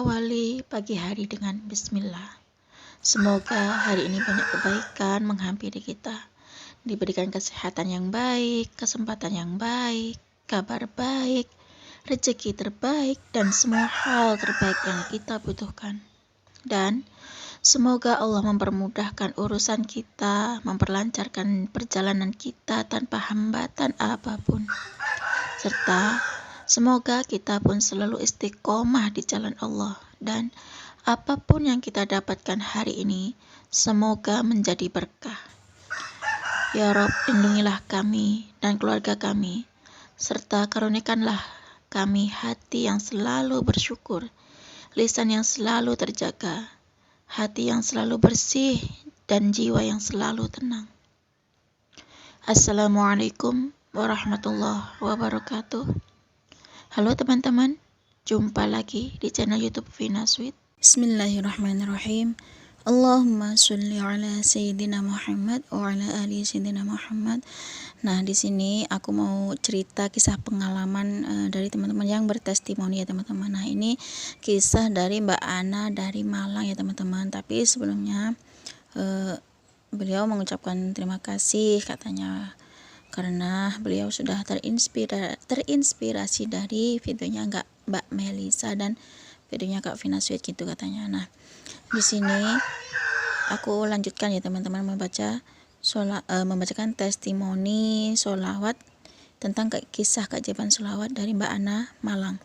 awali pagi hari dengan bismillah. Semoga hari ini banyak kebaikan menghampiri kita. Diberikan kesehatan yang baik, kesempatan yang baik, kabar baik, rezeki terbaik, dan semua hal terbaik yang kita butuhkan. Dan semoga Allah mempermudahkan urusan kita, memperlancarkan perjalanan kita tanpa hambatan apapun. Serta semoga kita pun selalu istiqomah di jalan Allah, dan apapun yang kita dapatkan hari ini, semoga menjadi berkah. Ya Rob, lindungilah kami dan keluarga kami, serta karunikanlah kami hati yang selalu bersyukur, lisan yang selalu terjaga, hati yang selalu bersih, dan jiwa yang selalu tenang. Assalamualaikum warahmatullahi wabarakatuh. Halo teman-teman, jumpa lagi di channel YouTube Vina Sweet. Bismillahirrahmanirrahim. Allahumma sholli ala sayyidina Muhammad wa ala ali sayyidina Muhammad. Nah, di sini aku mau cerita kisah pengalaman dari teman-teman yang bertestimoni ya teman-teman. Nah, ini kisah dari Mbak Ana dari Malang ya teman-teman. Tapi sebelumnya beliau mengucapkan terima kasih katanya karena beliau sudah terinspirasi dari videonya Mbak Melisa dan videonya Kak Vina Sweet gitu katanya. Nah, di sini aku lanjutkan ya teman-teman membacakan testimoni sholawat tentang kisah keajaiban sholawat dari Mbak Ana Malang.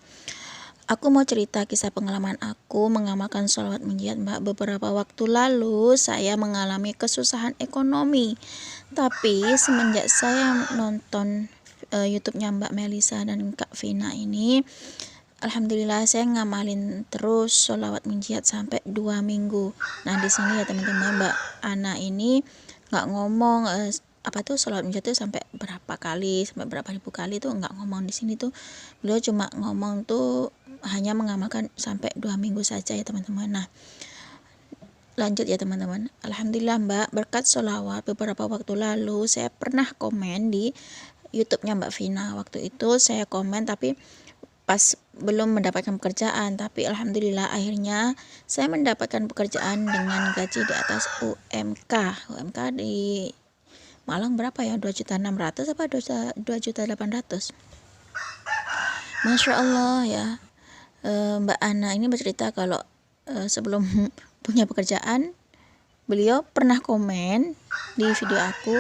Aku mau cerita kisah pengalaman aku mengamalkan sholawat munjiat Mbak. Beberapa waktu lalu saya mengalami kesusahan ekonomi. Tapi semenjak saya nonton YouTube-nya Mbak Melisa dan Kak Vina ini, alhamdulillah saya ngamalin terus sholawat munjiat sampai 2 minggu. Nah, di sini ya teman-teman, Mbak Ana ini nggak ngomong sholawat munjiat itu sampai berapa kali, sampai berapa ribu kali tuh nggak ngomong. Di sini tuh beliau cuma ngomong tuh hanya mengamalkan sampai 2 minggu saja ya teman-teman. Nah, lanjut ya teman-teman. Alhamdulillah Mbak, berkat sholawat beberapa waktu lalu saya pernah komen di YouTube-nya Mbak Vina. Waktu itu saya komen tapi pas belum mendapatkan pekerjaan, tapi alhamdulillah akhirnya saya mendapatkan pekerjaan dengan gaji di atas UMK. UMK di Malang berapa ya? 2.600.000 apa 2.800.000? Masya Allah ya. Mbak Ana ini bercerita kalau sebelum punya pekerjaan beliau pernah komen di video aku.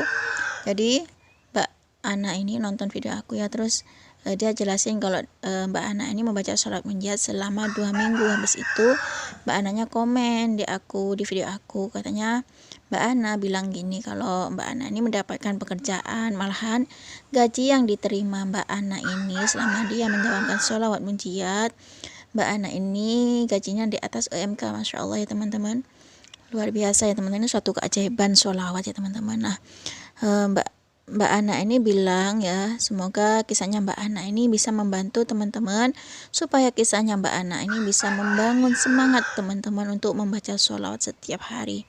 Jadi Mbak Ana ini nonton video aku ya, terus dia jelasin kalau Mbak Ana ini membaca sholawat munjiat selama 2 minggu. Habis itu Mbak Ananya komen di video aku, katanya Mbak Ana bilang gini, kalau Mbak Ana ini mendapatkan pekerjaan, malahan gaji yang diterima Mbak Ana ini selama dia menjalankan sholawat munjiat, Mbak Ana ini gajinya di atas UMK. Masya Allah ya teman-teman, luar biasa ya teman-teman, ini suatu keajaiban sholawat ya teman-teman. Nah, Mbak Ana ini bilang ya, semoga kisahnya Mbak Ana ini bisa membantu teman-teman, supaya kisahnya Mbak Ana ini bisa membangun semangat teman-teman untuk membaca sholawat setiap hari.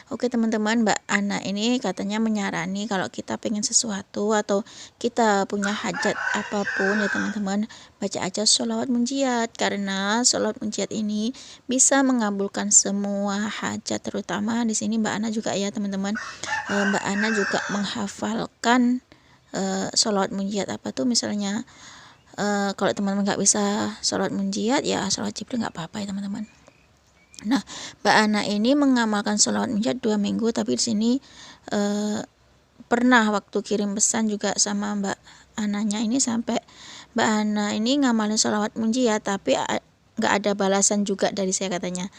Oke teman-teman, Mbak Ana ini katanya menyarani kalau kita pengen sesuatu atau kita punya hajat apapun ya teman-teman, baca aja sholawat munjiat, karena sholawat munjiat ini bisa mengabulkan semua hajat. Terutama di sini Mbak Ana juga ya teman-teman, Mbak Ana juga menghafalkan sholawat munjiat apa tuh, misalnya kalau teman-teman nggak bisa sholawat munjiat ya sholawat jibril nggak apa-apa ya teman-teman. Nah, Mbak Ana ini mengamalkan sholawat munjiat 2 minggu, tapi di sini pernah waktu kirim pesan juga sama Mbak Ananya ini, sampai Mbak Ana ini ngamalin sholawat munjiat tapi nggak ada balasan juga dari saya katanya.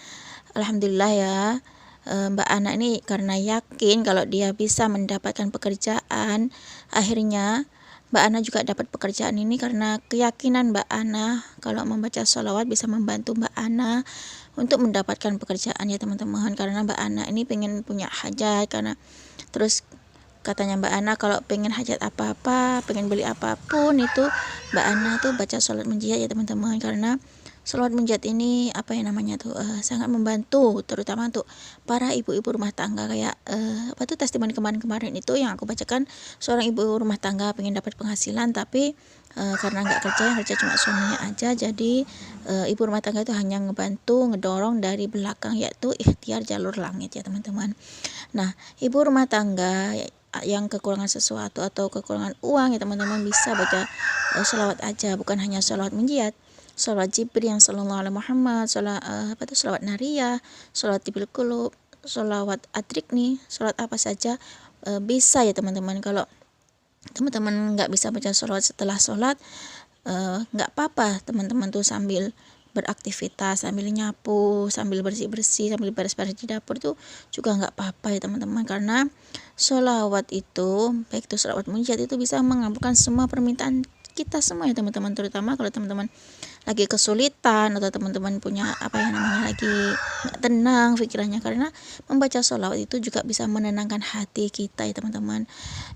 Alhamdulillah ya, Mbak Ana ini karena yakin kalau dia bisa mendapatkan pekerjaan, akhirnya Mbak Ana juga dapat pekerjaan ini karena keyakinan Mbak Ana kalau membaca sholawat bisa membantu Mbak Ana untuk mendapatkan pekerjaan ya teman-teman. Karena Mbak Ana ini pengen punya hajat, karena terus katanya Mbak Ana kalau pengen hajat apa-apa, pengen beli apapun itu Mbak Ana tuh baca sholawat munjiat ya teman-teman. Karena Sholawat munjiat ini apa ya namanya tuh sangat membantu, terutama untuk para ibu-ibu rumah tangga kayak testimoni kemarin-kemarin itu yang aku bacakan, seorang ibu rumah tangga pengen dapat penghasilan tapi karena nggak kerja, yang kerja cuma suaminya aja, jadi ibu rumah tangga itu hanya ngebantu ngedorong dari belakang, yaitu ikhtiar jalur langit ya teman-teman. Nah, ibu rumah tangga yang kekurangan sesuatu atau kekurangan uang ya teman-teman bisa baca sholawat aja, bukan hanya sholawat munjiat, sholawat Jibril yang sallallahu alaihi Muhammad, sholawat Nariyah, sholawat Tibil Qulub, sholawat Adrikni, sholawat apa saja bisa ya teman-teman. Kalau teman-teman nggak bisa baca sholawat setelah sholat, nggak apa-apa teman-teman tuh sambil beraktivitas, sambil nyapu, sambil bersih-bersih, sambil beres-beres di dapur itu juga nggak apa-apa ya teman-teman, karena sholawat itu, baik itu sholawat munjiat, itu bisa mengabulkan semua permintaan kita semua ya teman-teman, terutama kalau teman-teman lagi kesulitan atau teman-teman punya lagi nggak tenang pikirannya, karena membaca sholawat itu juga bisa menenangkan hati kita ya teman-teman.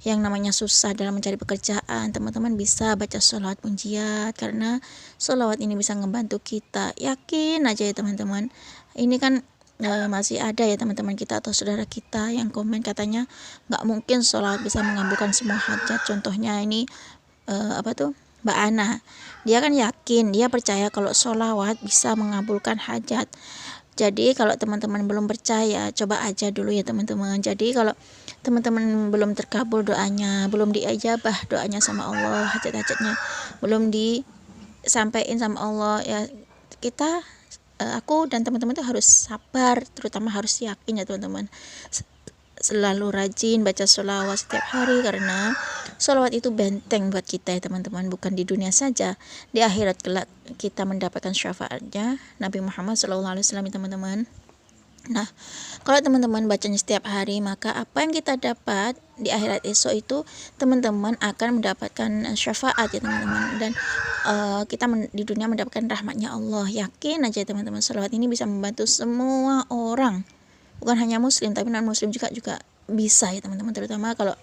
Yang namanya susah dalam mencari pekerjaan, teman-teman bisa baca sholawat munjiat, karena sholawat ini bisa membantu kita. Yakin aja ya teman-teman, ini kan masih ada ya teman-teman kita atau saudara kita yang komen katanya nggak mungkin sholawat bisa mengabulkan semua hajat. Contohnya ini Mbak Ana, dia kan yakin, dia percaya kalau sholawat bisa mengabulkan hajat. Jadi kalau teman-teman belum percaya, coba aja dulu ya teman-teman. Jadi kalau teman-teman belum terkabul doanya, belum diijabah doanya sama Allah, hajat-hajatnya belum disampaikan sama Allah ya, aku dan teman-teman itu harus sabar, terutama harus yakin ya teman-teman. Selalu rajin baca sholawat setiap hari, karena sholawat itu benteng buat kita ya teman-teman, bukan di dunia saja, di akhirat kelak kita mendapatkan syafaatnya Nabi Muhammad SAW ya teman-teman. Nah, kalau teman-teman bacanya setiap hari, maka apa yang kita dapat di akhirat esok itu teman-teman akan mendapatkan syafaat ya teman-teman, dan kita di dunia mendapatkan rahmatnya Allah. Yakin aja teman-teman, sholawat ini bisa membantu semua orang, bukan hanya muslim tapi non muslim juga bisa ya teman-teman, terutama kalau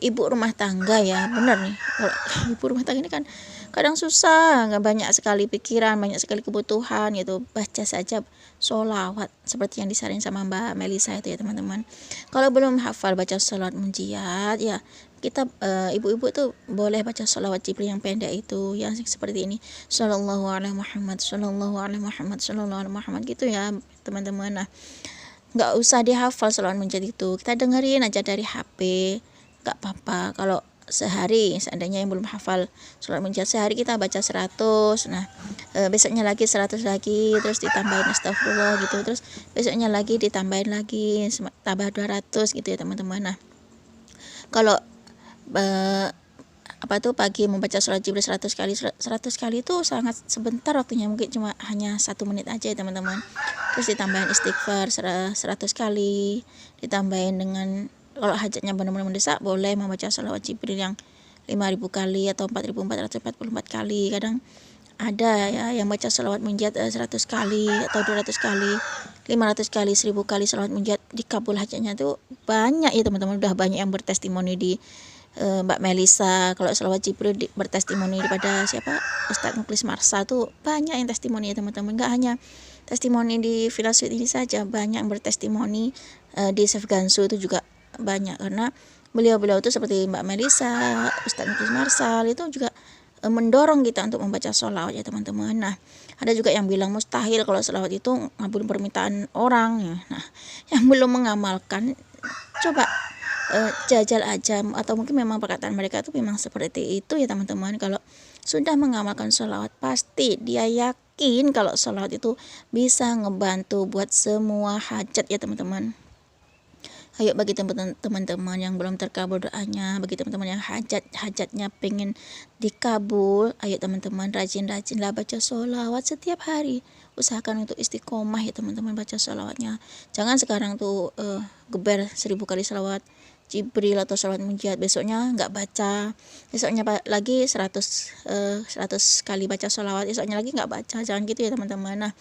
ibu rumah tangga ya. Benar nih, kalau ibu rumah tangga ini kan kadang susah, nggak, banyak sekali pikiran, banyak sekali kebutuhan gitu. Baca saja sholawat seperti yang disarankan sama Mbak Melisa itu ya teman-teman. Kalau belum hafal baca sholawat munjiat ya, kita ibu-ibu tuh boleh baca sholawat Jibril yang pendek itu, yang seperti ini, sallallahu alaihi Muhammad, sallallahu alaihi Muhammad, sallallahu alaihi Muhammad gitu ya teman-teman. Nah, nggak usah dihafal sholawat munjiat itu, kita dengerin aja dari HP, nggak apa-apa. Kalau sehari seandainya yang belum hafal sholawat munjiat, sehari kita baca 100, nah besoknya lagi 100 lagi, terus ditambahin astagfirullah gitu, terus besoknya lagi ditambahin lagi tambah 200 gitu ya teman-teman. Nah, kalau pagi membaca sholat Jibril 100 kali itu sangat sebentar waktunya, mungkin cuma hanya 1 menit aja ya teman-teman. Terus ditambahin istighfar 100 kali, ditambahin dengan, kalau hajatnya benar-benar mendesak, boleh membaca sholawat Jibril yang 5.000 kali atau 4.444 kali. Kadang ada ya yang baca sholawat munjiat 100 kali atau 200 kali, 500 kali, 1000 kali sholawat munjiat, dikabul hajatnya tuh banyak ya teman-teman. Udah banyak yang bertestimoni di Mbak Melisa. Kalau sholawat Jibril bertestimoni daripada Ustadz Muklis Marsa tuh banyak yang testimoni ya teman-teman. Nggak hanya testimoni di Villa Sweet ini saja, banyak yang bertestimoni di Chef Gansu itu juga banyak, karena beliau-beliau itu seperti Mbak Melisa, Ustadz Muklis Marsal itu juga mendorong kita untuk membaca sholawat ya teman-teman. Nah, ada juga yang bilang mustahil kalau sholawat itu ngabulin permintaan orang ya. Nah, yang belum mengamalkan, coba jajal aja, atau mungkin memang perkataan mereka itu memang seperti itu ya teman-teman. Kalau sudah mengamalkan sholawat, pasti dia yakin kalau sholawat itu bisa ngebantu buat semua hajat ya teman-teman. Ayo, bagi teman-teman yang belum terkabul doanya, bagi teman-teman yang hajatnya pengen dikabul, ayo teman-teman rajin-rajinlah baca sholawat setiap hari. Usahakan untuk istiqomah ya teman-teman baca sholawatnya. Jangan sekarang tuh geber 1000 kali sholawat Jibril atau sholawat munjiat, besoknya nggak baca, besoknya lagi 100 kali baca sholawat, besoknya lagi nggak baca. Jangan gitu ya teman-teman. Nah,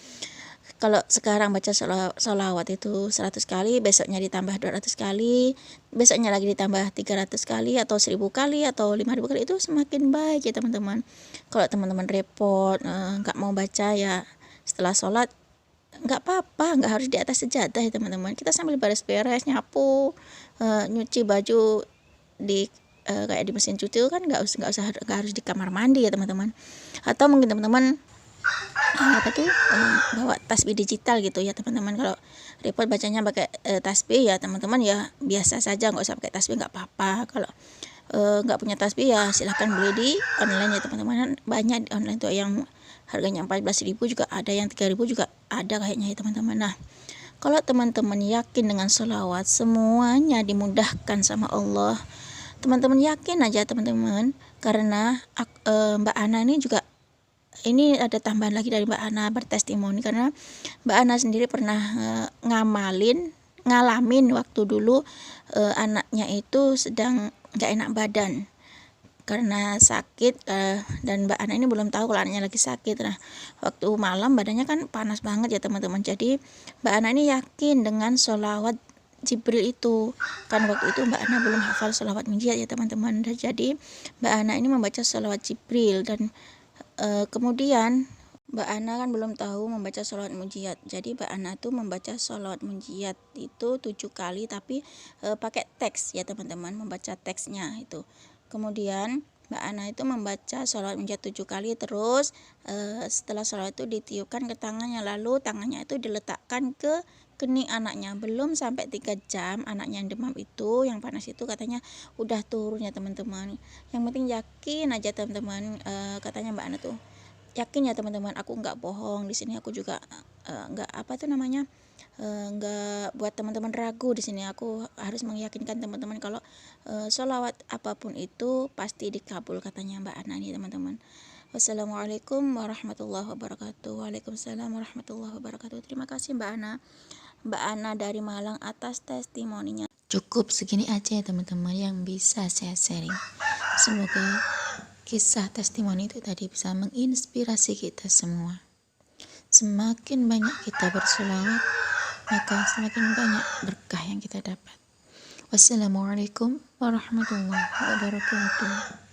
kalau sekarang baca sholawat itu 100 kali, besoknya ditambah 200 kali, besoknya lagi ditambah 300 kali atau 1000 kali atau 5000 kali, itu semakin baik ya teman-teman. Kalau teman-teman repot nggak mau baca ya, setelah sholat nggak apa-apa, nggak harus di atas sejadah ya teman-teman. Kita sambil beres-beres, nyapu, nyuci baju di kayak di mesin cuci itu kan nggak harus di kamar mandi ya teman-teman. Atau mungkin teman-teman bawa tasbih digital gitu ya teman-teman. Kalau repot bacanya pakai tasbih ya teman-teman, ya biasa saja, nggak usah pakai tasbih, nggak apa-apa. Kalau nggak punya tasbih ya silahkan beli di online ya teman-teman. Banyak di online tuh yang harganya 14.000 juga ada, yang 3.000 juga ada kayaknya ya teman-teman. Nah, kalau teman-teman yakin dengan sholawat semuanya dimudahkan sama Allah, teman-teman yakin aja teman-teman. Karena Mbak Ana ini juga, ini ada tambahan lagi dari Mbak Ana bertestimoni, karena Mbak Ana sendiri pernah ngalamin waktu dulu anaknya itu sedang gak enak badan karena sakit, dan Mbak Ana ini belum tahu kalau anaknya lagi sakit. Nah, waktu malam badannya kan panas banget ya teman-teman. Jadi Mbak Ana ini yakin dengan sholawat Jibril itu, kan waktu itu Mbak Ana belum hafal sholawat munjiat ya teman-teman. Jadi Mbak Ana ini membaca sholawat Jibril, dan kemudian Mbak Ana kan belum tahu membaca sholawat munjiat. Jadi Mbak Ana tuh membaca sholawat munjiat itu 7 kali, tapi pakai teks ya teman-teman, membaca teksnya itu. Kemudian Mbak Ana itu membaca sholawat munjiat 7 kali, terus setelah sholawat itu ditiupkan ke tangannya, lalu tangannya itu diletakkan ke kening anaknya. Belum sampai 3 jam anaknya yang demam itu, yang panas itu katanya udah turun ya teman-teman. Yang penting yakin aja teman-teman, katanya Mbak Ana tuh yakin ya teman-teman, aku nggak bohong di sini. Aku juga nggak nggak buat teman-teman ragu di sini. Aku harus meyakinkan teman-teman kalau sholawat apapun itu pasti dikabul, katanya Mbak Ana nih teman-teman. Wassalamualaikum warahmatullahi wabarakatuh. Waalaikumsalam warahmatullahi wabarakatuh. Terima kasih Mbak Ana dari Malang atas testimoninya. Cukup segini aja ya teman-teman yang bisa saya sharing. Semoga kisah testimoni itu tadi bisa menginspirasi kita semua. Semakin banyak kita bersolawat, maka semakin banyak berkah yang kita dapat. Wassalamualaikum warahmatullahi wabarakatuh.